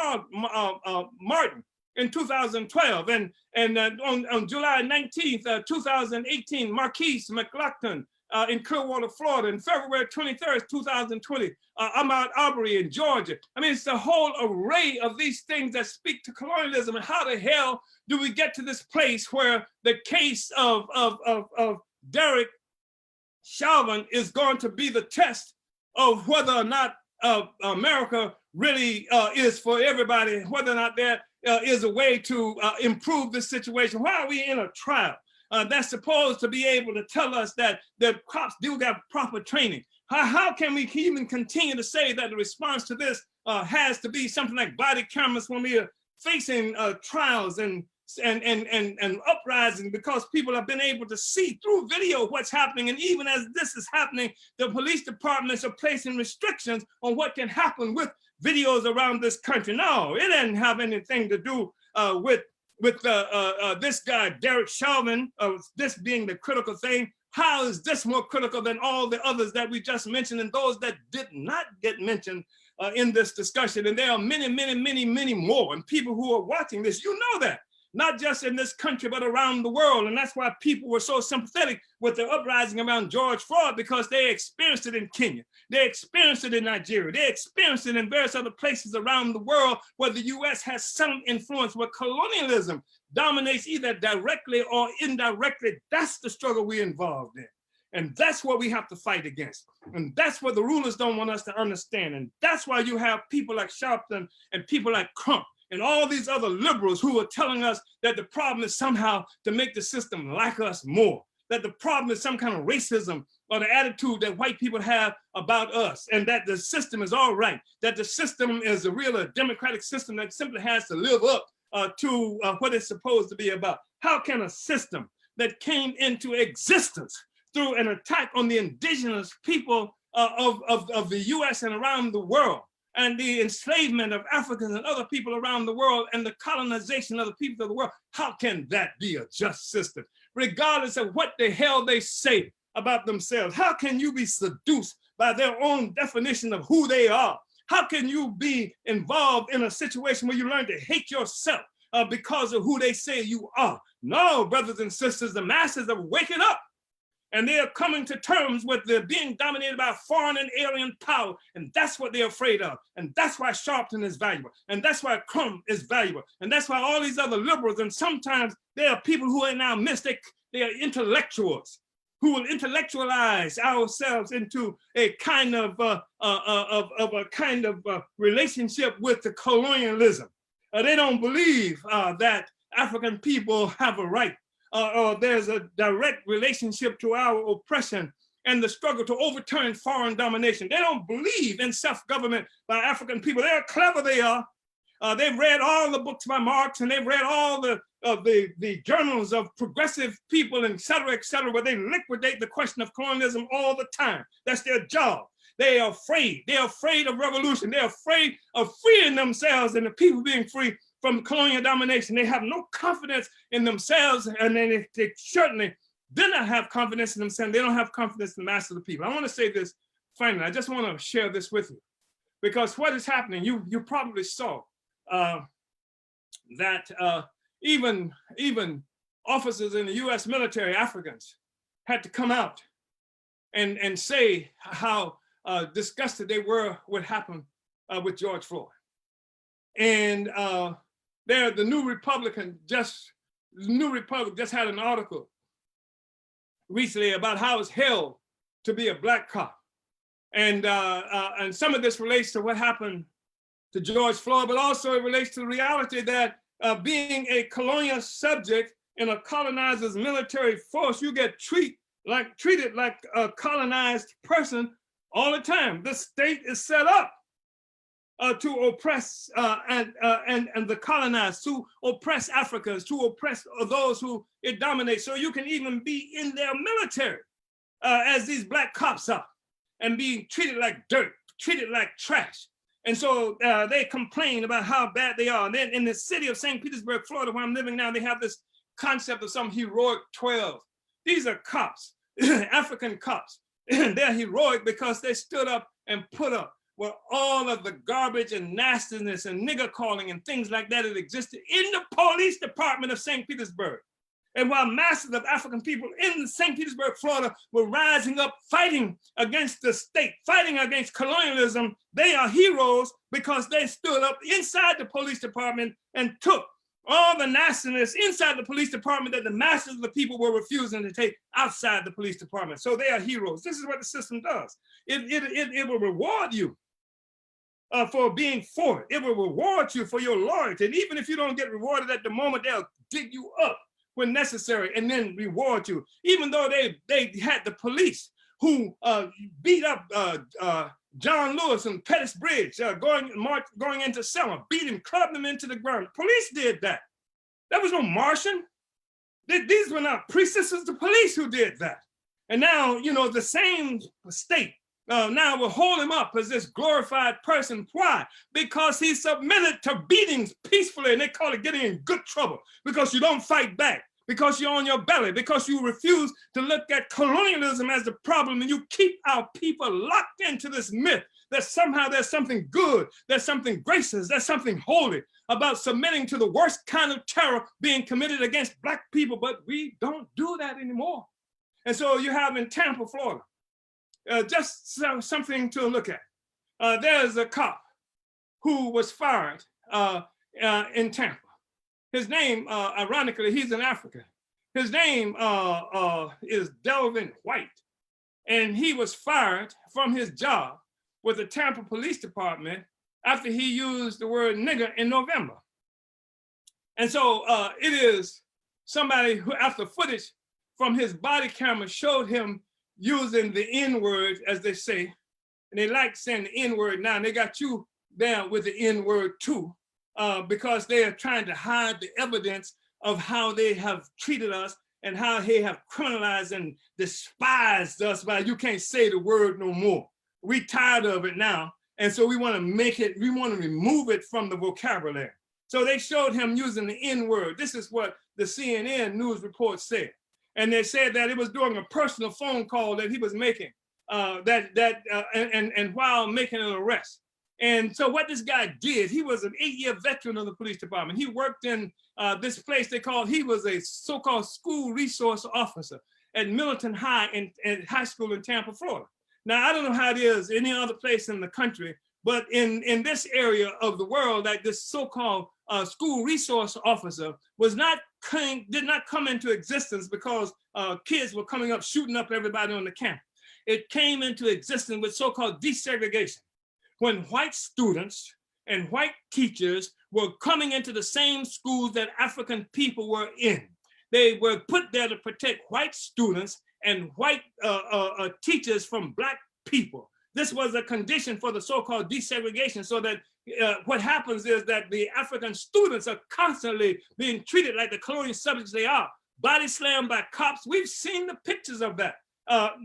Speaker 1: Martin in 2012. And on July 19th, 2018, Marquise McLaughlin in Clearwater, Florida. And February 23rd, 2020, Ahmaud Arbery in Georgia. I mean, it's a whole array of these things that speak to colonialism. And how the hell do we get to this place where the case of Derek Chauvin is going to be the test of whether or not America really is for everybody, whether or not there is a way to improve this situation? Why are we in a trial that's supposed to be able to tell us that the cops do have proper training? How can we even continue to say that the response to this has to be something like body cameras when we are facing trials and uprising, because people have been able to see through video what's happening? And even as this is happening, the police departments are placing restrictions on what can happen with videos around this country. No, it doesn't have anything to do with this guy, Derek Chauvin, this being the critical thing. How is this more critical than all the others that we just mentioned and those that did not get mentioned in this discussion? And there are many, many, many, many more. And people who are watching this, you know that. Not just in this country, but around the world. And that's why people were so sympathetic with the uprising around George Floyd, because they experienced it in Kenya. They experienced it in Nigeria. They experienced it in various other places around the world where the US has some influence, where colonialism dominates either directly or indirectly. That's the struggle we're involved in. And that's what we have to fight against. And that's what the rulers don't want us to understand. And that's why you have people like Sharpton and people like Crump and all these other liberals who are telling us that the problem is somehow to make the system like us more, that the problem is some kind of racism or the attitude that white people have about us, and that the system is all right, that the system is a real democratic system that simply has to live up to what it's supposed to be about. How can a system that came into existence through an attack on the indigenous people of the US and around the world, and the enslavement of Africans and other people around the world, and the colonization of the people of the world, how can that be a just system? Regardless of what the hell they say about themselves, how can you be seduced by their own definition of who they are? How can you be involved in a situation where you learn to hate yourself because of who they say you are? No, brothers and sisters, the masses are waking up. And they are coming to terms with they're being dominated by foreign and alien power. And that's what they're afraid of. And that's why Sharpton is valuable. And that's why Crumb is valuable. And that's why all these other liberals, and sometimes there are people who are in our midst, they are intellectuals who will intellectualize ourselves into a kind of relationship with the colonialism. They don't believe that African people have a right or there's a direct relationship to our oppression and the struggle to overturn foreign domination. They don't believe in self-government by African people. They're clever, they are. They've read all the books by Marx, and they've read all the journals of progressive people, et cetera, where they liquidate the question of colonialism all the time. That's their job. They are afraid. They're afraid of revolution. They're afraid of freeing themselves and the people being free from colonial domination. They have no confidence in themselves, and they certainly do not have confidence in themselves. They don't have confidence in the mass of the people. I want to say this finally. I just want to share this with you, because what is happening, you probably saw that even officers in the US military, Africans, had to come out and say how disgusted they were what happened with George Floyd. And the New Republic just had an article recently about how it's hell to be a Black cop. And some of this relates to what happened to George Floyd, but also it relates to the reality that being a colonial subject in a colonizer's military force, you get treated like a colonized person all the time. The state is set up to oppress and the colonized, to oppress Africans, to oppress those who it dominates. So you can even be in their military as these Black cops are, and being treated like dirt, treated like trash. And so they complain about how bad they are. And then in the city of St. Petersburg, Florida, where I'm living now, they have this concept of some heroic 12. These are cops, African cops. They're heroic because they stood up and put up with all of the garbage and nastiness and nigger calling and things like that that existed in the police department of St. Petersburg. And while masses of African people in St. Petersburg, Florida, were rising up, fighting against the state, fighting against colonialism, they are heroes because they stood up inside the police department and took all the nastiness inside the police department that the masses of the people were refusing to take outside the police department. So they are heroes. This is what the system does. It will reward you for being for it. It will reward you for your loyalty. And even if you don't get rewarded at the moment, they'll dig you up when necessary and then reward you. Even though they had the police who beat up John Lewis and Pettus Bridge, going into Selma, beat him, clubbed him into the ground. Police did that. That was no Martian. These were not priests, this was the police who did that. And now, the same state now will hold him up as this glorified person. Why? Because he submitted to beatings peacefully, and they call it getting in good trouble, because you don't fight back, because you're on your belly, because you refuse to look at colonialism as the problem, and you keep our people locked into this myth that somehow there's something good, there's something gracious, there's something holy about submitting to the worst kind of terror being committed against Black people, but we don't do that anymore. And so you have in Tampa, Florida, just something to look at. There's a cop who was fired in Tampa. His name, ironically, he's an African. His name is Delvin White. And he was fired from his job with the Tampa Police Department after he used the word nigger in November. And so it is somebody who, after footage from his body camera showed him using the N-word, as they say, and they like saying the N-word now, and they got you down with the N-word too, because they are trying to hide the evidence of how they have treated us and how they have criminalized and despised us by you can't say the word no more. We tired of it now. And so we want to make it, we want to remove it from the vocabulary. So they showed him using the N word. This is what the CNN news report said. And they said that it was during a personal phone call that he was making and while making an arrest. And so what this guy did, he was an 8-year veteran of the police department. He worked in this place he was a so-called school resource officer at Milton High and high school in Tampa, Florida. Now, I don't know how it is any other place in the country, but in this area of the world, that this so-called school resource officer did not come into existence because kids were coming up, shooting up everybody on the campus. It came into existence with so-called desegregation, when white students and white teachers were coming into the same schools that African people were in. They were put there to protect white students and white teachers from Black people. This was a condition for the so-called desegregation, so that what happens is that the African students are constantly being treated like the colonial subjects they are, body slammed by cops. We've seen the pictures of that.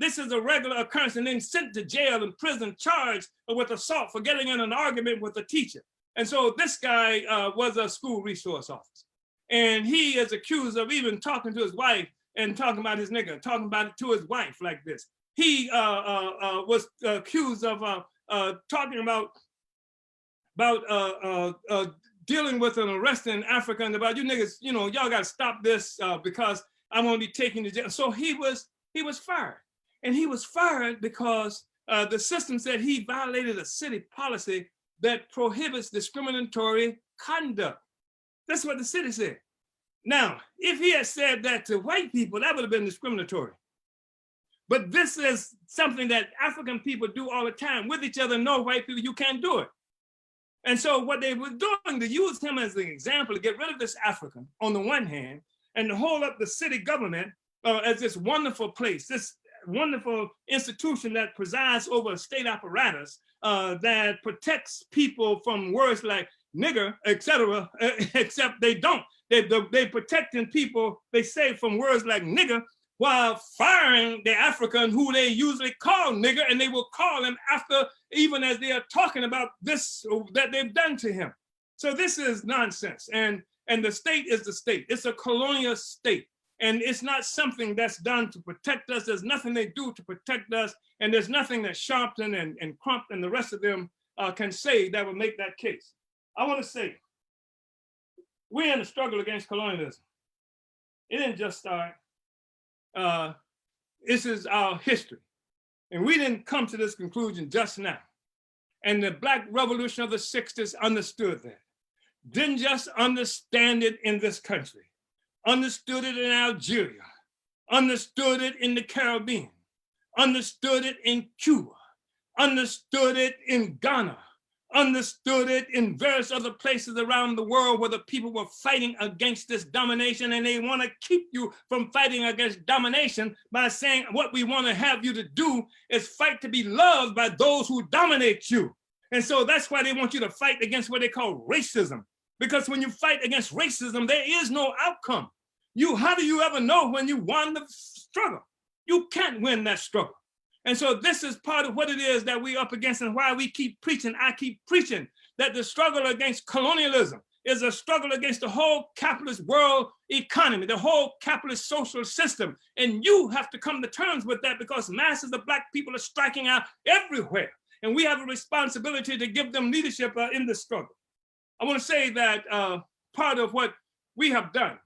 Speaker 1: This is a regular occurrence, and then sent to jail and prison, charged with assault for getting in an argument with a teacher. And so this guy was a school resource officer. And he is accused of even talking to his wife and talking about his nigga, talking about it to his wife like this. He was accused of talking about dealing with an arrest in Africa and about, you niggas, you know, y'all gotta stop this because I'm gonna be taken to jail. So he was fired. And he was fired because the system said he violated a city policy that prohibits discriminatory conduct. That's what the city said. Now, if he had said that to white people, that would have been discriminatory. But this is something that African people do all the time with each other. No, white people, you can't do it. And so what they were doing to use him as an example to get rid of this African on the one hand, and to hold up the city government as this wonderful place, this wonderful institution that presides over a state apparatus that protects people from words like nigger, etc., except they don't. They protecting people, they say, from words like nigger, while firing the African who they usually call nigger, and they will call him after, even as they are talking about this that they've done to him. So this is nonsense. And the state is the state. It's a colonial state. And it's not something that's done to protect us. There's nothing they do to protect us. And there's nothing that Sharpton and Crump and the rest of them can say that will make that case. I want to say, we're in a struggle against colonialism. It didn't just start. This is our history. And we didn't come to this conclusion just now. And the Black Revolution of the 60s understood that. Didn't just understand it in this country. Understood it in Algeria, understood it in the Caribbean, understood it in Cuba, understood it in Ghana, understood it in various other places around the world where the people were fighting against this domination, and they want to keep you from fighting against domination by saying what we want to have you to do is fight to be loved by those who dominate you. And so that's why they want you to fight against what they call racism. Because when you fight against racism, there is no outcome. How do you ever know when you won the struggle? You can't win that struggle. And so this is part of what it is that we're up against, and why we keep preaching, I keep preaching, that the struggle against colonialism is a struggle against the whole capitalist world economy, the whole capitalist social system. And you have to come to terms with that, because masses of Black people are striking out everywhere. And we have a responsibility to give them leadership in the struggle. I want to say that part of what we have done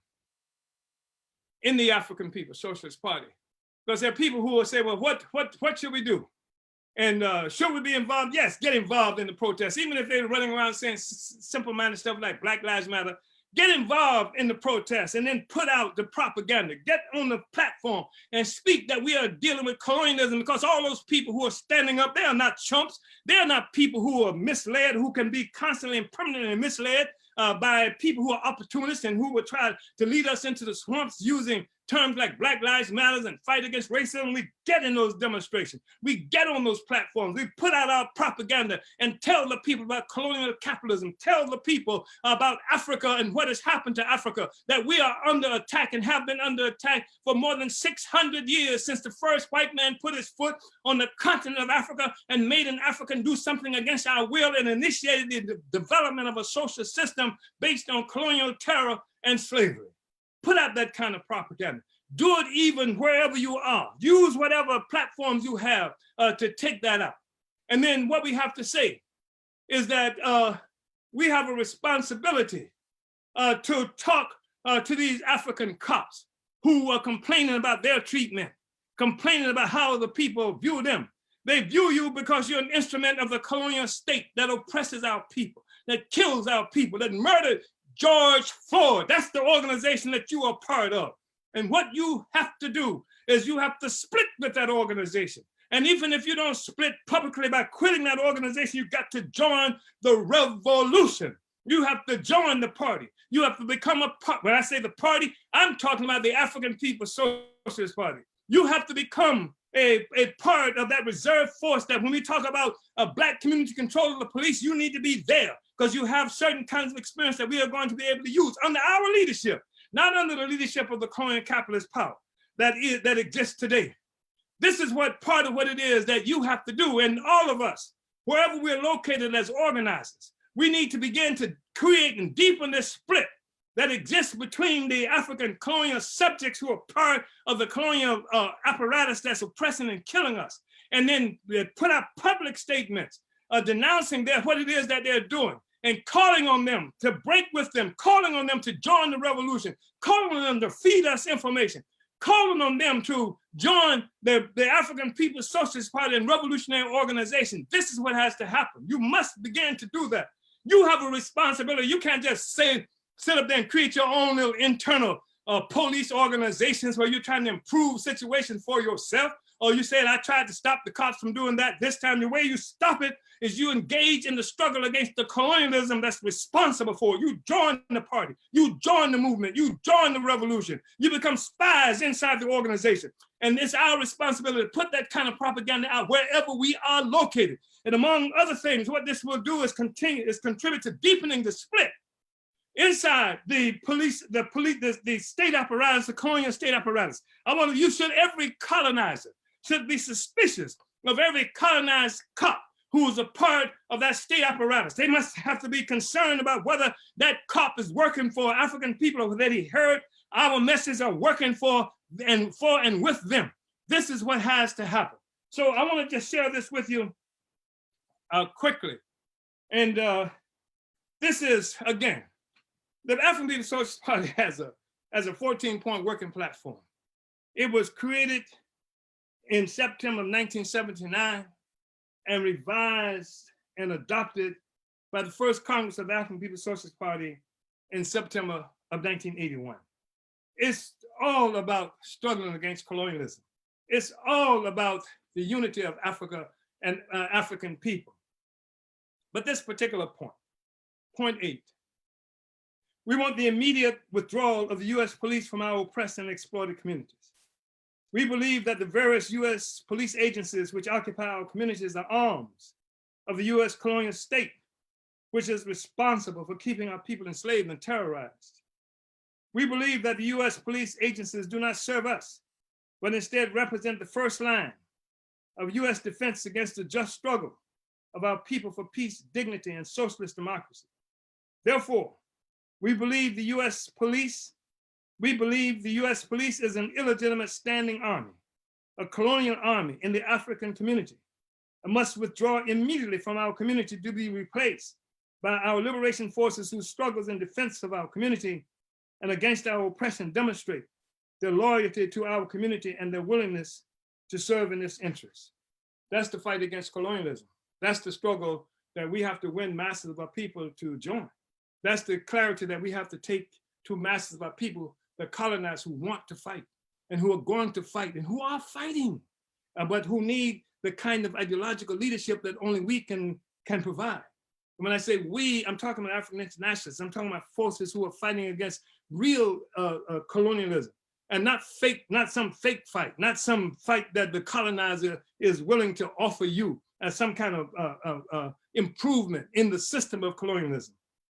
Speaker 1: in the African People's Socialist Party, because there are people who will say, well, what should we do? And should we be involved? Yes, get involved in the protests, even if they're running around saying simple-minded stuff like Black Lives Matter. Get involved in the protests and then put out the propaganda. Get on the platform and speak that we are dealing with colonialism, because all those people who are standing up, they are not chumps. They are not people who are misled, who can be constantly and permanently misled by people who are opportunists and who will try to lead us into the swamps using terms like Black Lives Matter and fight against racism. We get in those demonstrations. We get on those platforms. We put out our propaganda and tell the people about colonial capitalism, tell the people about Africa and what has happened to Africa, that we are under attack and have been under attack for more than 600 years since the first white man put his foot on the continent of Africa and made an African do something against our will and initiated the development of a social system based on colonial terror and slavery. Put out that kind of propaganda. Do it even wherever you are. Use whatever platforms you have to take that out. And then what we have to say is that we have a responsibility to talk to these African cops who are complaining about their treatment, complaining about how the people view them. They view you because you're an instrument of the colonial state that oppresses our people, that kills our people, that murdered George Floyd. That's the organization that you are part of. And what you have to do is you have to split with that organization. And even if you don't split publicly by quitting that organization, you've got to join the revolution. You have to join the party. You have to become a part. When I say the party, I'm talking about the African People's Socialist Party. You have to become a part of that reserve force that when we talk about a Black community control of the police, you need to be there because you have certain kinds of experience that we are going to be able to use under our leadership, not under the leadership of the colonial capitalist power that exists today. This is what part of what it is that you have to do. And all of us, wherever we're located as organizers, we need to begin to create and deepen this split that exists between the African colonial subjects who are part of the colonial apparatus that's oppressing and killing us. And then put out public statements denouncing what it is that they're doing and calling on them to break with them, calling on them to join the revolution, calling on them to feed us information, calling on them to join the African People's Socialist Party and revolutionary organization. This is what has to happen. You must begin to do that. You have a responsibility. You can't just sit up there and create your own little internal police organizations where you're trying to improve situations for yourself. Or you said, I tried to stop the cops from doing that this time. The way you stop it is you engage in the struggle against the colonialism that's responsible for it. You join the party, you join the movement, you join the revolution. You become spies inside the organization. And it's our responsibility to put that kind of propaganda out wherever we are located. And among other things, what this will do is contribute to deepening the split inside the police, the state apparatus, the colonial state apparatus. Every colonizer should be suspicious of every colonized cop who is a part of that state apparatus. They must have to be concerned about whether that cop is working for African people or that he heard our message are working for and with them. This is what has to happen. So I want to just share this with you quickly. And this is, again, the African People's Socialist Party has a 14-point working platform. It was created in September of 1979 and revised and adopted by the first Congress of the African People's Socialist Party in September of 1981. It's all about struggling against colonialism. It's all about the unity of Africa and African people. But this particular point 8, we want the immediate withdrawal of the US police from our oppressed and exploited communities. We believe that the various US police agencies which occupy our communities are arms of the US colonial state, which is responsible for keeping our people enslaved and terrorized. We believe that the US police agencies do not serve us, but instead represent the first line of US defense against the just struggle of our people for peace, dignity, and socialist democracy. Therefore, we believe the US police is an illegitimate standing army, a colonial army in the African community, and must withdraw immediately from our community to be replaced by our liberation forces whose struggles in defense of our community and against our oppression demonstrate their loyalty to our community and their willingness to serve in this interest. That's the fight against colonialism. That's the struggle that we have to win masses of our people to join. That's the clarity that we have to take to masses of our people, the colonized who want to fight and who are going to fight and who are fighting, but who need the kind of ideological leadership that only we can provide. And when I say we, I'm talking about African internationalists. I'm talking about forces who are fighting against real colonialism, and not some fake fight, not some fight that the colonizer is willing to offer you as some kind of improvement in the system of colonialism.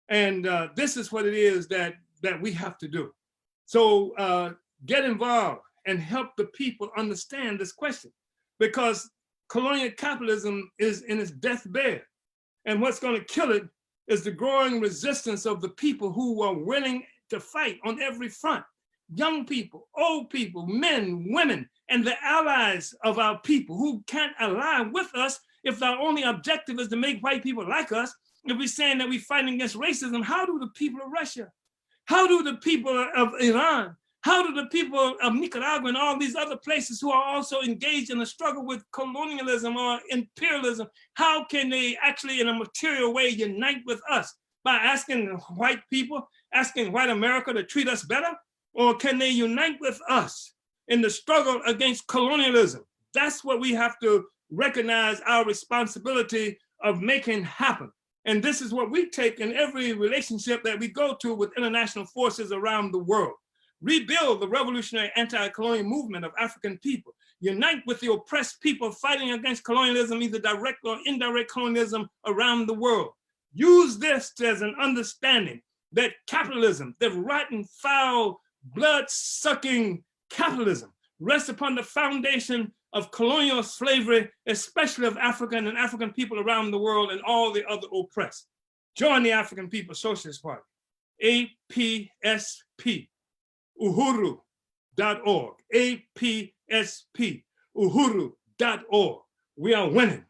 Speaker 1: And this is what it is that we have to do. So get involved and help the people understand this question, because colonial capitalism is in its deathbed. And what's going to kill it is the growing resistance of the people who are willing to fight on every front. Young people, old people, men, women, and the allies of our people who can't ally with us if our only objective is to make white people like us. If we're saying that we're fighting against racism, how do the people of Russia, how do the people of Iran, how do the people of Nicaragua and all these other places who are also engaged in a struggle with colonialism or imperialism, how can they actually in a material way unite with us? By asking white people, asking white America to treat us better? Or can they unite with us in the struggle against colonialism? That's what we have to recognize, our responsibility of making happen. And this is what we take in every relationship that we go to with international forces around the world. Rebuild the revolutionary anti-colonial movement of African people. Unite with the oppressed people fighting against colonialism, either direct or indirect colonialism around the world. Use this as an understanding that capitalism, the rotten, foul, blood-sucking capitalism, rests upon the foundation of colonial slavery, especially of African and African people around the world and all the other oppressed. Join the African People's Socialist Party, APSP, uhuru.org, APSP, uhuru.org. We are winning.